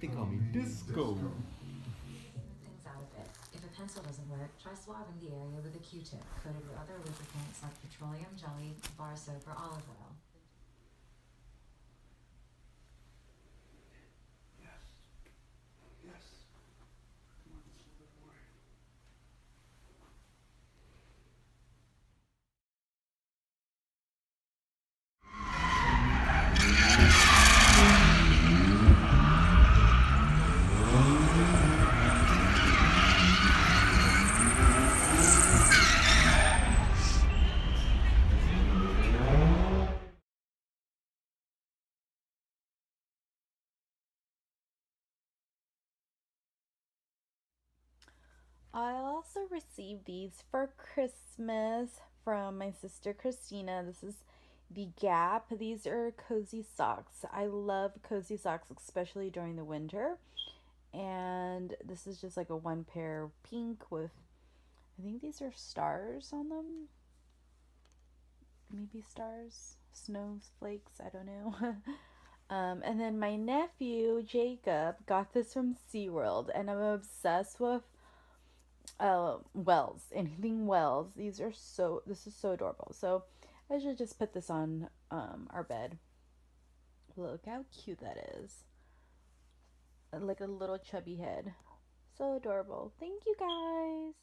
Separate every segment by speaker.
Speaker 1: They call me Disco.
Speaker 2: Things out a bit. If a pencil doesn't work, try swabbing the area with a Q-tip coated with other lubricants like petroleum jelly, bar soap, or olive oil.
Speaker 1: Yes. Yes. Come on, just a little bit more.
Speaker 3: I also received these for Christmas from my sister Christina. This is the Gap. These are cozy socks. I love cozy socks, especially during the winter. And this is just like a one pair pink with, I think these are stars on them. Maybe stars, snowflakes, I don't know. And then my nephew Jacob got this from SeaWorld, and I'm obsessed with Wells, anything Wells. This is so adorable. So I should just put this on our bed. Look how cute that is. Like a little chubby head. So adorable. Thank you guys.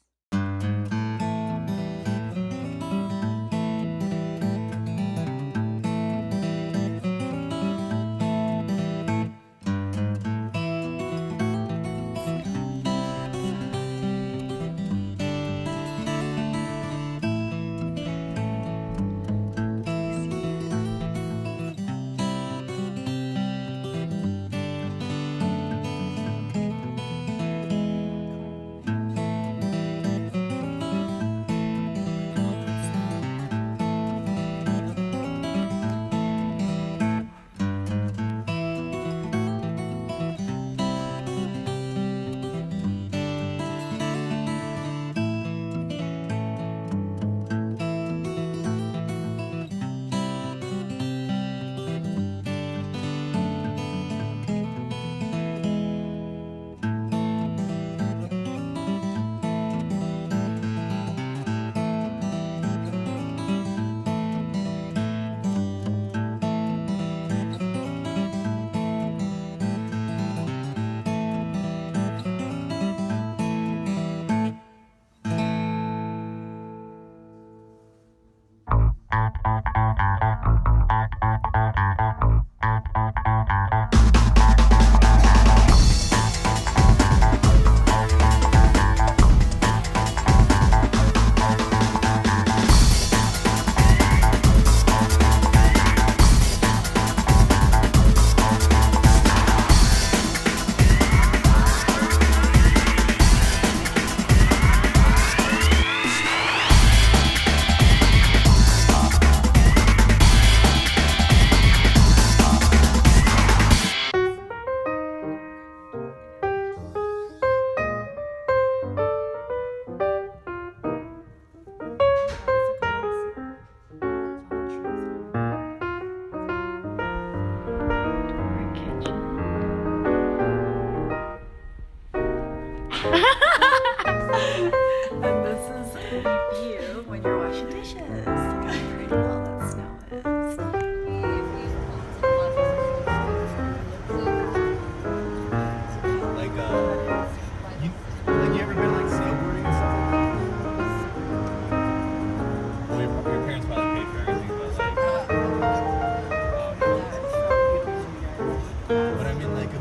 Speaker 3: And this is the view when you're washing dishes. Look how pretty all that snow is.
Speaker 1: You ever been like snowboarding and stuff like that? Well, your parents probably paid for everything, but I mean like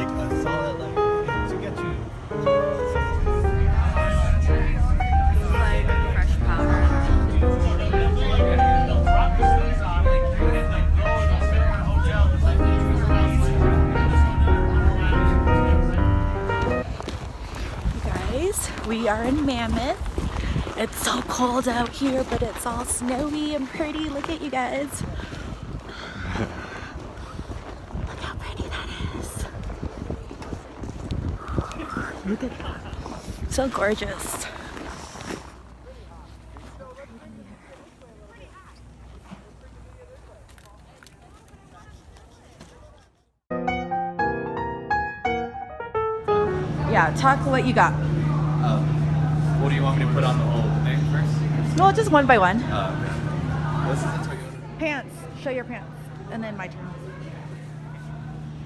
Speaker 1: a solid to get you.
Speaker 3: Like fresh powder. Guys, we are in Mammoth. It's so cold out here, but it's all snowy and pretty. Look at you guys. Look how pretty that is. Look at that. So gorgeous. Yeah, talk what you got.
Speaker 1: What do you want me to put on the whole thing first?
Speaker 3: Well, just one by one.
Speaker 1: Okay. This is a Toyota.
Speaker 3: Pants. Show your pants. And then my turn.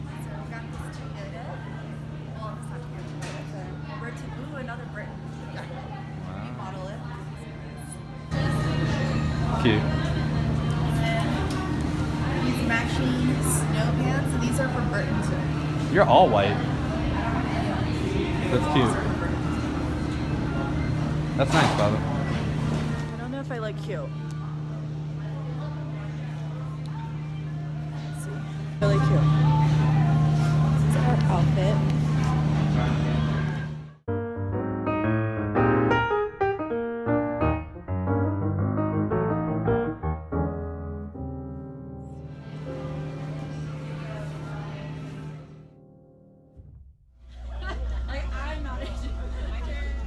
Speaker 4: So we got this Toyota. Well, it's not Toyota. It's a Britain. Ooh, another Britain. We model it.
Speaker 1: Cute.
Speaker 4: These matching snow pants. And these are for Britain too.
Speaker 1: You're all white. That's cute. That's nice, Baba.
Speaker 3: I don't know if I look cute. Let's see. Really cute. This is our outfit.
Speaker 4: I'm not into it.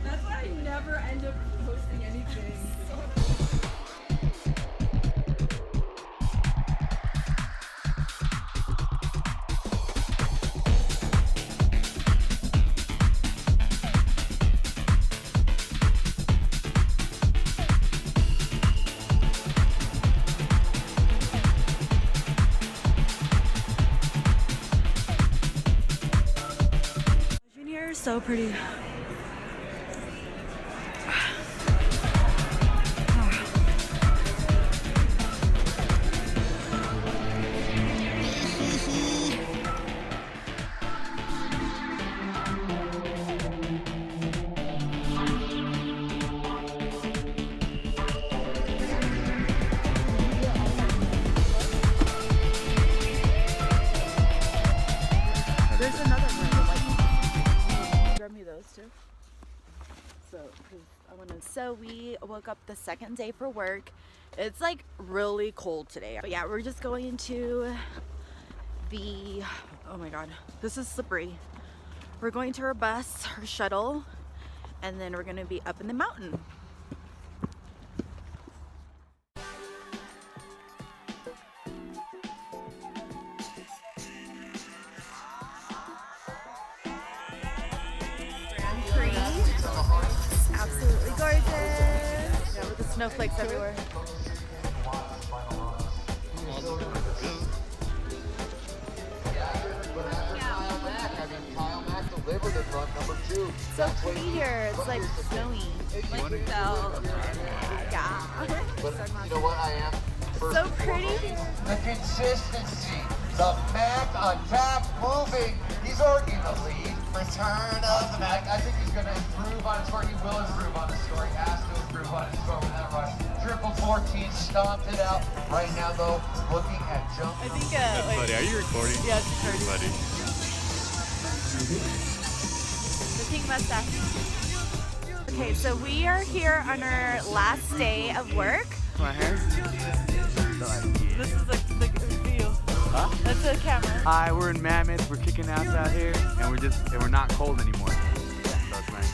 Speaker 4: That's why I never end up posting anything.
Speaker 3: Junior is so pretty. There's another one. Like, grab me those too. So, 'cause I want to. So we woke up the second day for work. It's like really cold today. But yeah, we're just going to the. Oh my God, this is slippery. We're going to our bus, our shuttle, and then we're gonna be up in the mountain. Absolutely gorgeous. Yeah, with the snowflakes everywhere. So pretty here. It's like snowy. Like so. Yeah.
Speaker 5: You know what I am?
Speaker 3: So pretty.
Speaker 5: The consistency. The Mac on tap moving. He's already in the lead. Return of the Mac. I think he's going to improve on his score. He will improve on his score. He has to improve on his score with that rush. Triple 14 stomped it out. Right now, though, looking at jump.
Speaker 3: I think
Speaker 1: Buddy, are you recording?
Speaker 3: yeah, it's recording.
Speaker 1: Buddy.
Speaker 3: The pink mustache. Okay, so we are here on our last day of work.
Speaker 6: My hair?
Speaker 3: This is the view.
Speaker 6: Huh?
Speaker 3: That's the camera.
Speaker 6: Hi, we're in Mammoth. We're kicking ass out here, and we're not cold anymore. So it's nice.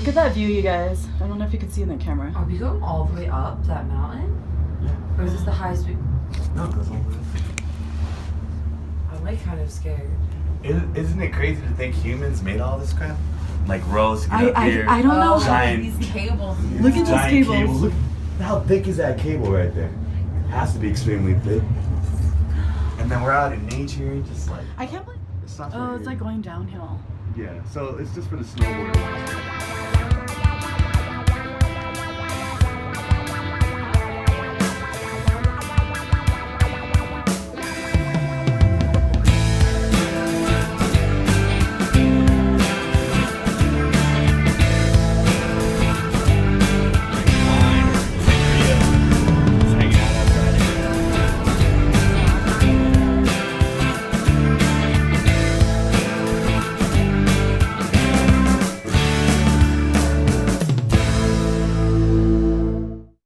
Speaker 4: Look at that view, you guys. I don't know if you can see in the camera.
Speaker 7: Are we going all the way up that mountain?
Speaker 1: Yeah.
Speaker 7: Or is this the highest we...
Speaker 1: No, it goes all the way.
Speaker 7: I'm like kind of scared.
Speaker 1: Isn't it crazy to think humans made all this crap? Like rows to get up here.
Speaker 4: I don't know.
Speaker 1: Giant-
Speaker 7: These cables.
Speaker 4: Look at those
Speaker 1: giant
Speaker 4: cables.
Speaker 1: Look how thick is that cable right there? Has to be extremely thick. And then we're out in nature, just like
Speaker 4: I can't believe.
Speaker 1: it's not
Speaker 4: Oh, it's like going downhill.
Speaker 1: yeah. So it's just for the snowboarders.